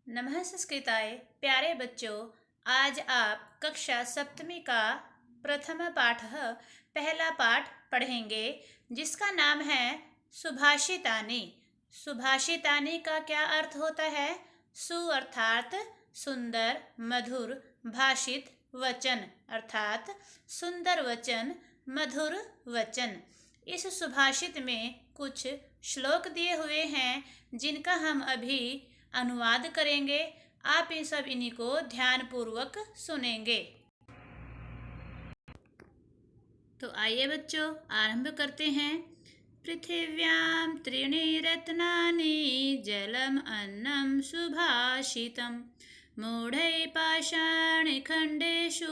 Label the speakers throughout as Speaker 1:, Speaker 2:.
Speaker 1: नमस्कृताय प्यारे बच्चों, आज आप कक्षा सप्तमी का प्रथम पाठ पहला पाठ पढ़ेंगे जिसका नाम है सुभाषितानि। सुभाषितानि का क्या अर्थ होता है? सु अर्थात सुंदर, मधुर, भाषित वचन अर्थात सुंदर वचन, मधुर वचन। इस सुभाषित में कुछ श्लोक दिए हुए हैं जिनका हम अभी अनुवाद करेंगे। आप इन सब इन्हीं को ध्यान पूर्वक सुनेंगे। तो आइए बच्चों, आरंभ करते हैं। पृथिव्यां त्रीणि रत्नानि जलम अन्नम सुभाषितम मूढ़ै पाषाणखण्डेषु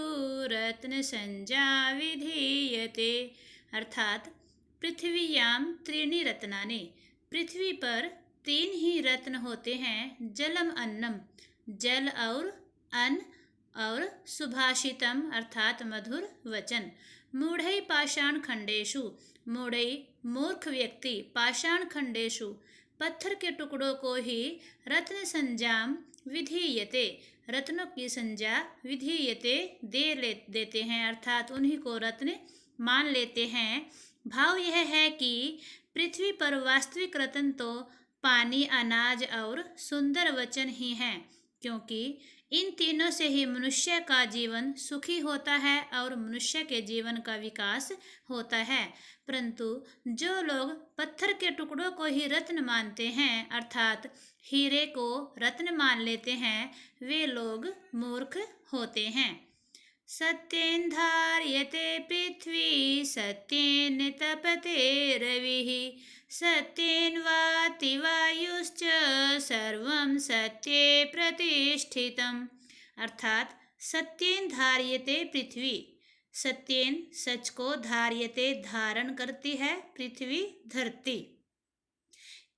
Speaker 1: रत्न संज्ञा विधीयते। अर्थात पृथ्व्यां त्रीणि रत्नानि, पृथ्वी पर तीन ही रत्न होते हैं। जलम अन्नम, जल और अन्न, और सुभाषितम अर्थात मधुर वचन। मूढ़ै पाषाण खंडेषु, मूढ़ै मूर्ख व्यक्ति, पाषाण खंडेषु पत्थर के टुकड़ों को ही रत्न संज्ञाम विधीयते, रत्नों की संज्ञा विधीयते देते हैं, अर्थात उन्हीं को रत्न मान लेते हैं। भाव यह है कि पृथ्वी पर वास्तविक रत्न तो पानी, अनाज और सुंदर वचन ही हैं, क्योंकि इन तीनों से ही मनुष्य का जीवन सुखी होता है और मनुष्य के जीवन का विकास होता है। परंतु जो लोग पत्थर के टुकड़ों को ही रत्न मानते हैं, अर्थात हीरे को रत्न मान लेते हैं, वे लोग मूर्ख होते हैं। सत्येन धार्यते पृथ्वी सत्येन तपते रविः सत्येन वाति वायुश्च सर्वं सत्ये प्रतिष्ठितम्। अर्थात सत्येन धार्यते पृथ्वी, सत्येन सच को, धार्यते धारण करती है, पृथ्वी धरती।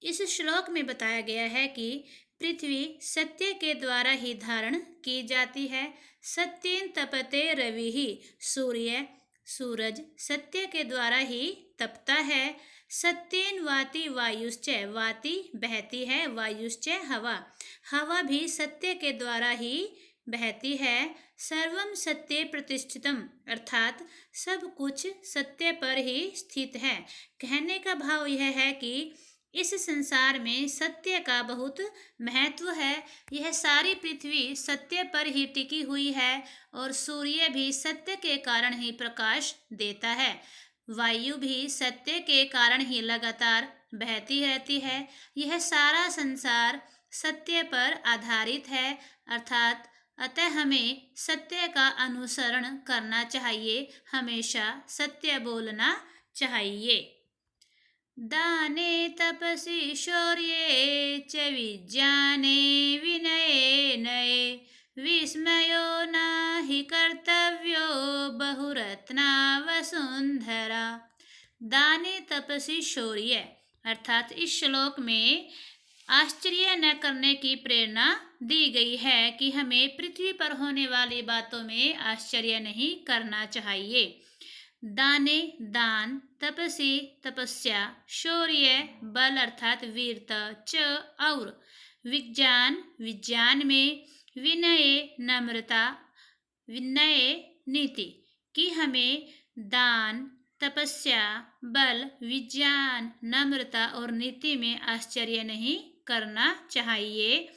Speaker 1: इस श्लोक में बताया गया है कि पृथ्वी सत्य के द्वारा ही धारण की जाती है। सत्येन तपते रविः, सूर्य, सूरज सत्य के द्वारा ही तपता है। सत्येन वाति वायुश्च, वाति बहती है, वायुश्च हवा, हवा भी सत्य के द्वारा ही बहती है। सर्वम सत्ये प्रतिष्ठितम, अर्थात सब कुछ सत्य पर ही स्थित है। कहने का भाव यह है कि इस संसार में सत्य का बहुत महत्व है। यह सारी पृथ्वी सत्य पर ही टिकी हुई है और सूर्य भी सत्य के कारण ही प्रकाश देता है। वायु भी सत्य के कारण ही लगातार बहती रहती है। यह सारा संसार सत्य पर आधारित है, अर्थात अतः हमें सत्य का अनुसरण करना चाहिए, हमेशा सत्य बोलना चाहिए। दाने तपसि शौर्ये च विज्ञाने विनये नये विस्मयो नहि कर्तव्यो बहुरत्ना वसुंधरा। दाने तपसि शौर्य, अर्थात इस श्लोक में आश्चर्य न करने की प्रेरणा दी गई है कि हमें पृथ्वी पर होने वाली बातों में आश्चर्य नहीं करना चाहिए। दाने दान, तपसी तपस्या, शौर्य बल अर्थात वीरता, च और विज्ञान विज्ञान में, विनय नम्रता, विनय नीति, कि हमें दान, तपस्या, बल, विज्ञान, नम्रता और नीति में आश्चर्य नहीं करना चाहिए।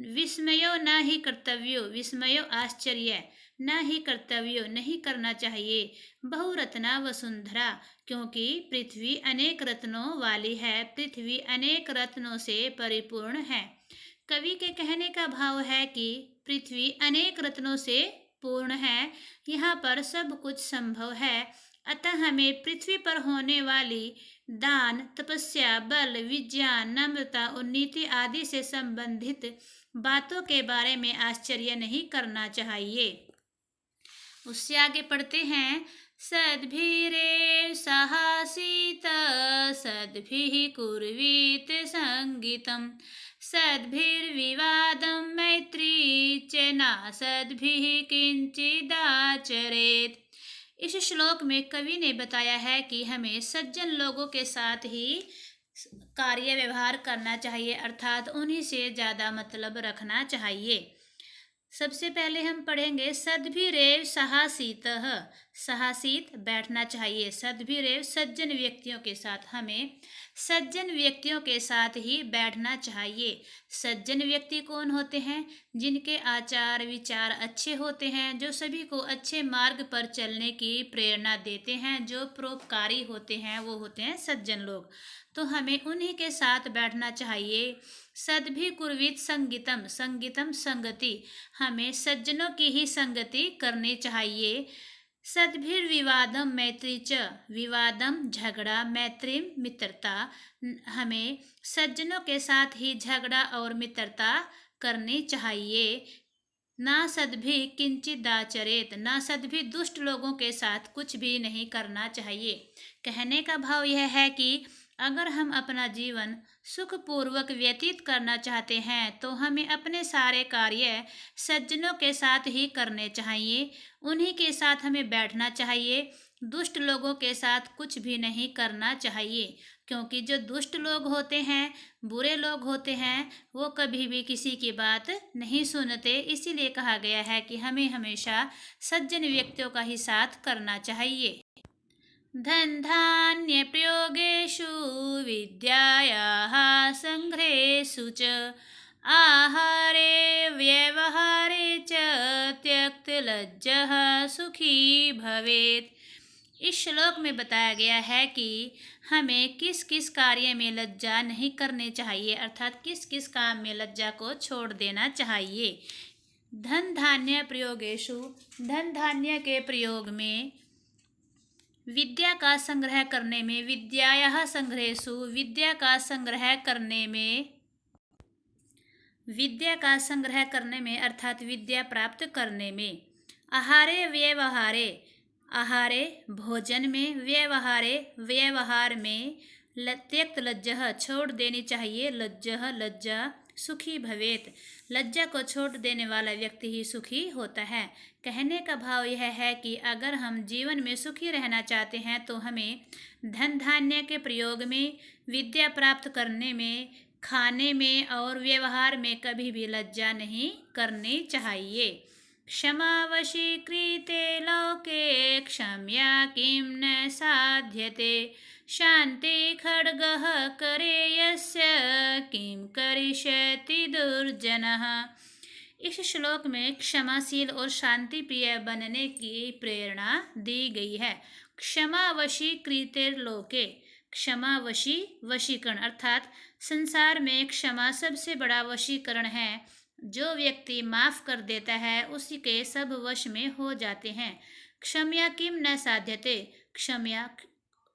Speaker 1: विस्मयो न ही कर्तव्यो, विस्मयो आश्चर्य, न ही कर्तव्यो नहीं करना चाहिए। बहुरत्ना वसुंधरा, क्योंकि पृथ्वी अनेक रत्नों वाली है, पृथ्वी अनेक रत्नों से परिपूर्ण है। कवि के कहने का भाव है कि पृथ्वी अनेक रत्नों से पूर्ण है, यहाँ पर सब कुछ संभव है। अतः हमें पृथ्वी पर होने वाली दान, तपस्या, बल, विज्ञान, नम्रता और नीति आदि से संबंधित बातों के बारे में आश्चर्य नहीं करना चाहिए। उससे आगे पढ़ते हैं। सद्भिरे साहसीत सद्भिः कुर्वीत संगीतम सद्भिर्विवादं मैत्री च नासद्भिः किंचिदाचरेत्। इस श्लोक में कवि ने बताया है कि हमें सज्जन लोगों के साथ ही कार्य व्यवहार करना चाहिए, अर्थात उन्हीं से ज़्यादा मतलब रखना चाहिए। सबसे पहले हम पढ़ेंगे सद्भिरेव सहासीतः। सहासीत बैठना चाहिए। सद्भिरेव सज्जन व्यक्तियों के साथ, हमें सज्जन व्यक्तियों के साथ ही बैठना चाहिए। सज्जन व्यक्ति कौन होते हैं? जिनके आचार विचार अच्छे होते हैं, जो सभी को अच्छे मार्ग पर चलने की प्रेरणा देते हैं, जो परोपकारी होते हैं, वो होते हैं सज्जन लोग। तो हमें उन्हीं के साथ बैठना चाहिए। सद्भि कुर्वित संगीतम। संगीतम संगति, हमें सज्जनों की ही संगति करनी चाहिए। सद्भिर्विवादम मैत्री च। विवादम झगड़ा, मैत्री मित्रता, हमें सज्जनों के साथ ही झगड़ा और मित्रता करनी चाहिए। ना सद्भि किंचित आचरेत। ना सद्भि दुष्ट लोगों के साथ कुछ भी नहीं करना चाहिए। कहने का भाव यह है कि अगर हम अपना जीवन सुखपूर्वक व्यतीत करना चाहते हैं तो हमें अपने सारे कार्य सज्जनों के साथ ही करने चाहिए। उन्हीं के साथ हमें बैठना चाहिए। दुष्ट लोगों के साथ कुछ भी नहीं करना चाहिए, क्योंकि जो दुष्ट लोग होते हैं, बुरे लोग होते हैं, वो कभी भी किसी की बात नहीं सुनते। इसीलिए कहा गया है कि हमें हमेशा सज्जन व्यक्तियों का ही साथ करना चाहिए। धन धान्य प्रयोगेषु विद्यायाः संग्रहेषु च आहारे व्यवहारे च त्यक्तलज्जः सुखी भवेत्। इस श्लोक में बताया गया है कि हमें किस किस कार्य में लज्जा नहीं करनी चाहिए, अर्थात किस किस काम में लज्जा को छोड़ देना चाहिए। धन धान्य प्रयोगेषु, धन धान्य के प्रयोग में, विद्या का संग्रह करने में, विद्यायाः संग्रहेषु, विद्या का संग्रह करने में, विद्या का संग्रह करने में अर्थात विद्या प्राप्त करने में। आहारे व्यवहारे, आहारे भोजन में, व्यवहारे व्यवहार में, त्यक्त लज्जः छोड़ देनी चाहिए लज्जः लज्जा, सुखी भवेत लज्जा को छोड़ देने वाला व्यक्ति ही सुखी होता है। कहने का भाव यह है कि अगर हम जीवन में सुखी रहना चाहते हैं तो हमें धन धान्य के प्रयोग में, विद्या प्राप्त करने में, खाने में और व्यवहार में कभी भी लज्जा नहीं करनी चाहिए। क्षमावशीकृते लोके क्षम्या किं न साध्यते शान्ति खड्गः करे यस्य किं करिष्यति दुर्जनः। इस श्लोक में क्षमाशील और शांति प्रिय बनने की प्रेरणा दी गई है। क्षमावशीकृते लोके, क्षमावशी वशीकरण, अर्थात संसार में क्षमा सबसे बड़ा वशीकरण है। जो व्यक्ति माफ कर देता है उसी के सब वश में हो जाते हैं। क्षम्या किम न साध्यते, क्षम्या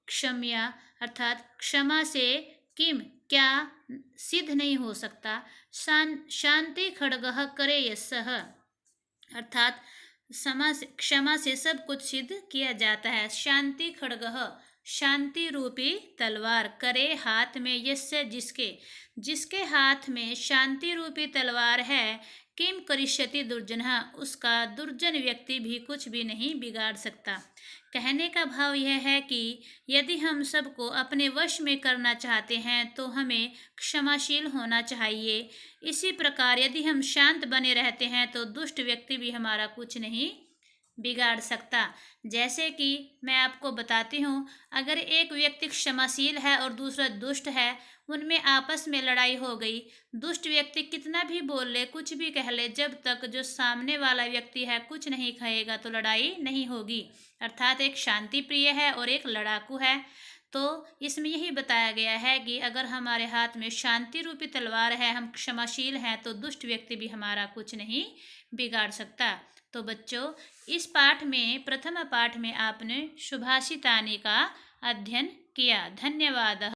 Speaker 1: क्षम्या अर्थात क्षमा से किम क्या सिद्ध नहीं हो सकता। शांति खड्गः करे यस्सः, अर्थात क्षमा से सब कुछ सिद्ध किया जाता है। शांति खड्गः शांति रूपी तलवार, करे हाथ में, यस्य जिसके, जिसके हाथ में शांति रूपी तलवार है, किम करिष्यति दुर्जनः उसका दुर्जन व्यक्ति भी कुछ भी नहीं बिगाड़ सकता। कहने का भाव यह है कि यदि हम सबको अपने वश में करना चाहते हैं तो हमें क्षमाशील होना चाहिए। इसी प्रकार यदि हम शांत बने रहते हैं तो दुष्ट व्यक्ति भी हमारा कुछ नहीं बिगाड़ सकता। जैसे कि मैं आपको बताती हूँ, अगर एक व्यक्ति क्षमाशील है और दूसरा दुष्ट है, उनमें आपस में लड़ाई हो गई, दुष्ट व्यक्ति कितना भी बोल ले, कुछ भी कह ले, जब तक जो सामने वाला व्यक्ति है कुछ नहीं कहेगा तो लड़ाई नहीं होगी। अर्थात एक शांति प्रिय है और एक लड़ाकू है। तो इसमें यही बताया गया है कि अगर हमारे हाथ में शांति रूपी तलवार है, हम क्षमाशील हैं, तो दुष्ट व्यक्ति भी हमारा कुछ नहीं बिगाड़ सकता। तो बच्चों, इस पाठ में, प्रथम पाठ में आपने सुभाषितानि का अध्ययन किया। धन्यवाद।